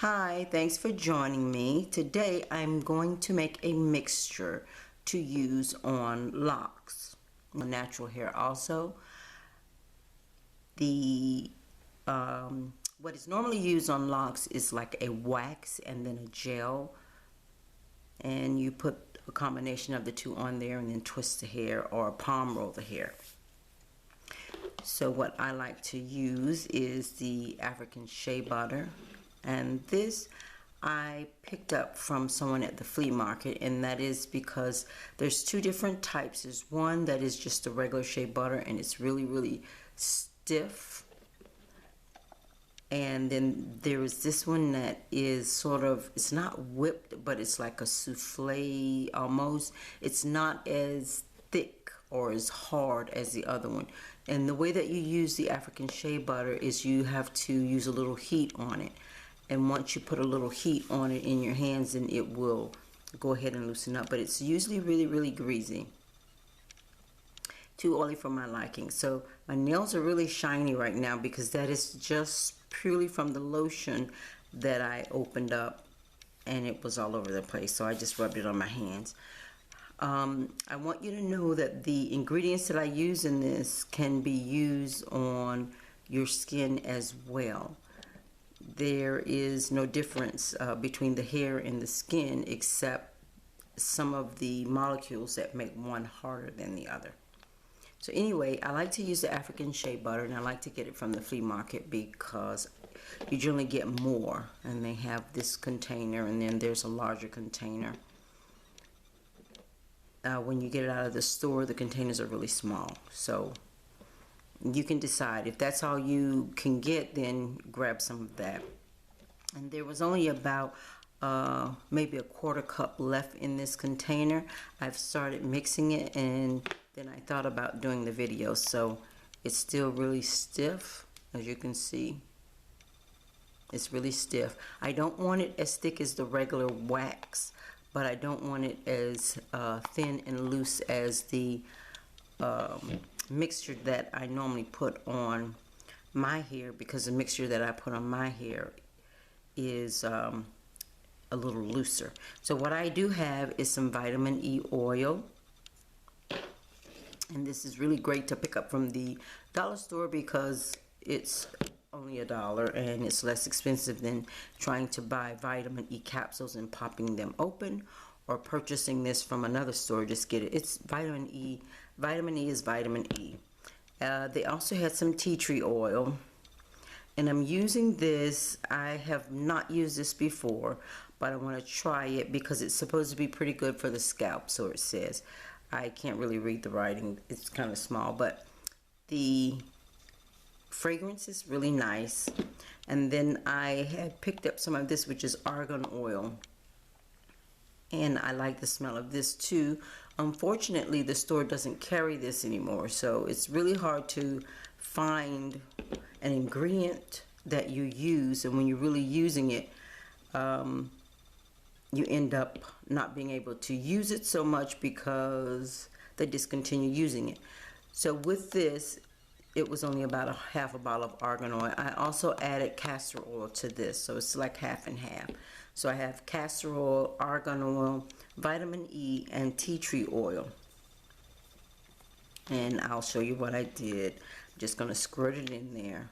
Hi, thanks for joining me. Today I'm going to make a mixture to use on locks, natural hair also. The what is normally used on locks is like a wax and then a gel, and you put a combination of the two on there and then twist the hair or palm roll the hair. So what I like to use is the African shea butter, and this I picked up from someone at the flea market, and that is because there's two different types. There's one that is just a regular shea butter and it's really stiff, and then there is this one that is sort of, it's not whipped, but it's like a souffle almost. It's not as thick or as hard as the other one. And the way that you use the African shea butter is you have to use a little heat on it. And once you put a little heat on it in your hands, then it will go ahead and loosen up. But it's usually really greasy. Too oily for my liking. So my nails are really shiny right now because that is just purely from the lotion that I opened up, and it was all over the place. So I just rubbed it on my hands. I want you to know that the ingredients that I use in this can be used on your skin as well. There is no difference between the hair and the skin, except some of the molecules that make one harder than the other. So anyway, I like to use the African shea butter, and I like to get it from the flea market because you generally get more, and they have this container and then there's a larger container. When you get it out of the store, the containers are really small, so you can decide. If that's all you can get, then grab some of that. And there was only about maybe a quarter cup left in this container. I've started mixing it, and then I thought about doing the video. So it's still really stiff, as you can see. It's really stiff. I don't want it as thick as the regular wax, but I don't want it as thin and loose as the mixture that I normally put on my hair, because the mixture that I put on my hair is a little looser. So what I do have is some vitamin E oil, and this is really great to pick up from the dollar store because it's only $1 and it's less expensive than trying to buy vitamin E capsules and popping them open, or purchasing this from another store. Just get it. It's vitamin E. Vitamin E is vitamin E. They also had some tea tree oil, and I'm using this. I have not used this before, but I want to try it because it's supposed to be pretty good for the scalp, so it says. I can't really read the writing, it's kind of small, but the fragrance is really nice. And then I had picked up some of this, which is argan oil, and I like the smell of this too. Unfortunately, the store doesn't carry this anymore, so it's really hard to find an ingredient that you use, and when you're really using it, you end up not being able to use it so much because they discontinue using it. So with this, it was only about a half a bottle of argan oil. I also added castor oil to this, so it's like half and half. So I have castor oil, argan oil, vitamin E, and tea tree oil. And I'll show you what I did. I'm just gonna squirt it in there.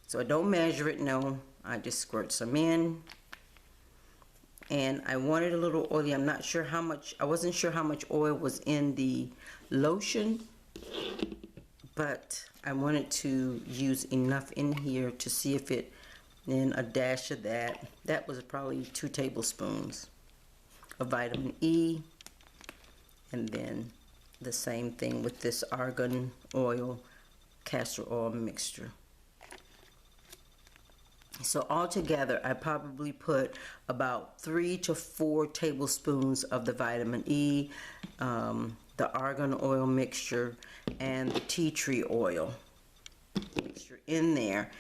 So I don't measure it, no. I just squirt some in. And I wanted a little oily. I'm not sure how much, I wasn't sure how much oil was in the lotion, but I wanted to use enough in here to see if it, then a dash of that. That was probably 2 tablespoons of vitamin E, and then the same thing with this argan oil, castor oil mixture. So altogether, I probably put about 3 to 4 tablespoons of the vitamin E, the argan oil mixture, and the tea tree oil mixture in there,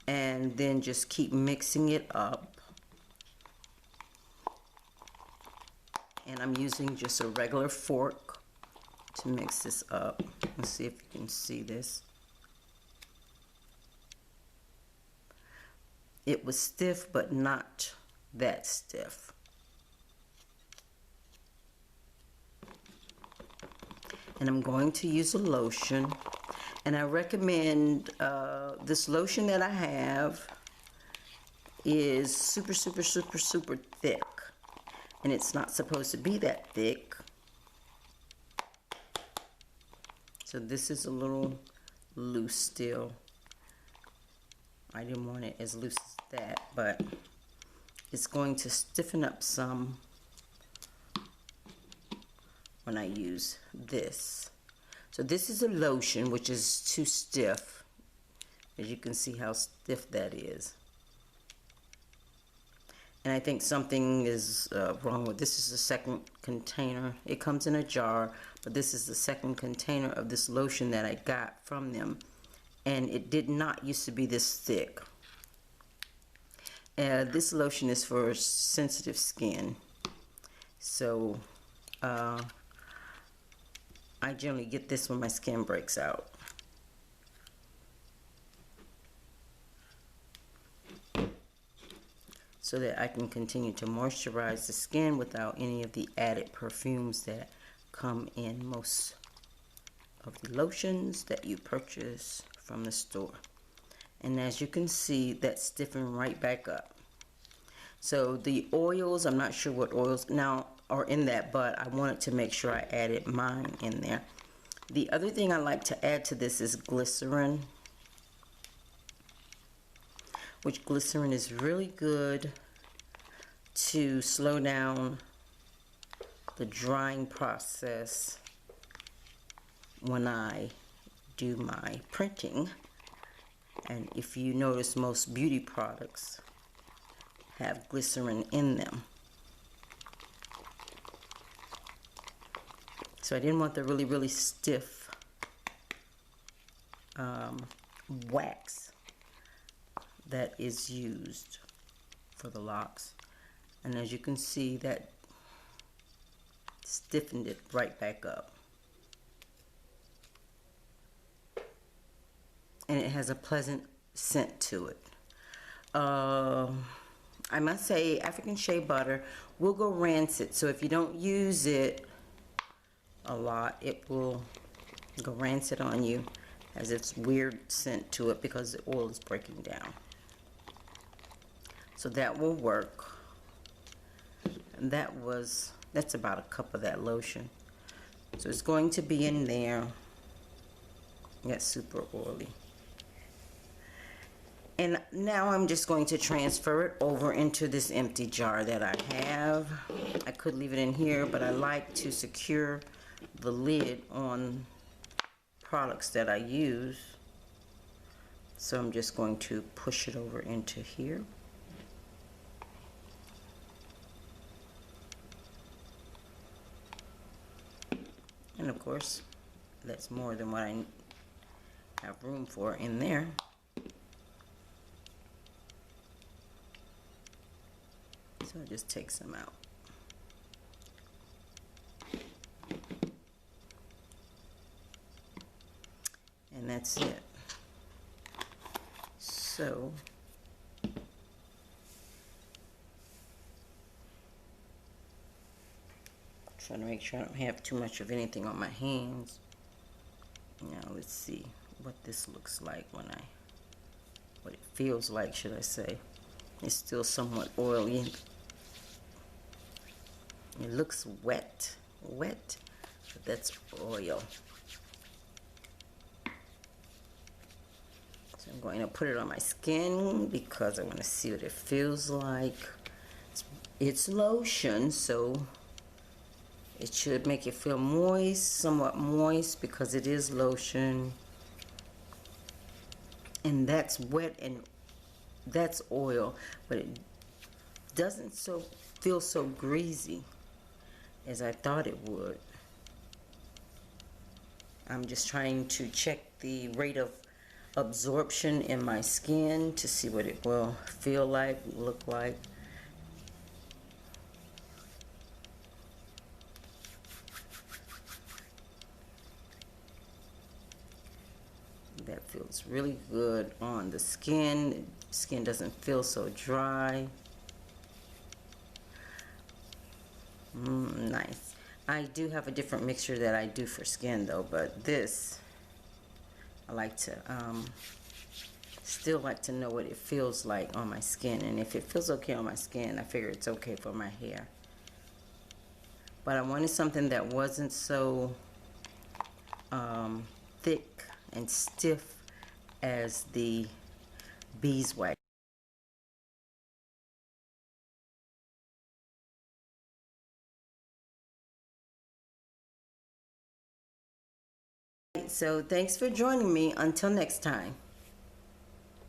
and then just keep mixing it up. And I'm using just a regular fork to mix this up. Let's see if you can see this. it was stiff, but not that stiff. And I'm going to use a lotion, and I recommend this lotion that I have is super thick, and it's not supposed to be that thick. So this is a little loose still. I didn't want it as loose as that, but it's going to stiffen up some when I use this. So this is a lotion, which is too stiff. As you can see how stiff that is. And I think something is wrong with this. Is the second container. It comes in a jar, but this is the second container of this lotion that I got from them. And it did not used to be this thick. This lotion is for sensitive skin. So I generally get this when my skin breaks out. So that I can continue to moisturize the skin without any of the added perfumes that come in most of the lotions that you purchase from the store. And as you can see, that stiffened right back up. So the oils, I'm not sure what oils now are in that, but I wanted to make sure I added mine in there. The other thing I like to add to this is glycerin, which glycerin is really good to slow down the drying process when I do my printing. And if you notice, most beauty products have glycerin in them. So I didn't want the really stiff wax that is used for the Locs. And as you can see, that stiffened it right back up. And it has a pleasant scent to it. I must say, African shea butter will go rancid. So if you don't use it a lot, it will go rancid on you, as its weird scent to it because the oil is breaking down. So that will work. And that's about a cup of that lotion. So it's going to be in there. That's super oily. And now I'm just going to transfer it over into this empty jar that I have. I could leave it in here, but I like to secure the lid on products that I use. So I'm just going to push it over into here. And of course, that's more than what I have room for in there. So I'll just take some out. And that's it. So trying to make sure I don't have too much of anything on my hands. Now let's see what this looks like what it feels like, should I say. It's still somewhat oily. It looks wet, but that's oil. So I'm going to put it on my skin because I want to see what it feels like. It's lotion, so it should make it feel moist, somewhat moist, because it is lotion. And that's wet and that's oil, but it doesn't feel so greasy as I thought it would. I'm just trying to check the rate of absorption in my skin to see what it will feel like, look like. That That feels really good on the skin. Skin doesn't feel so dry. Nice. I do have a different mixture that I do for skin though, but this, I like to, still like to know what it feels like on my skin. And if it feels okay on my skin, I figure it's okay for my hair. But I wanted something that wasn't so thick and stiff as the beeswax. So thanks for joining me. Until next time.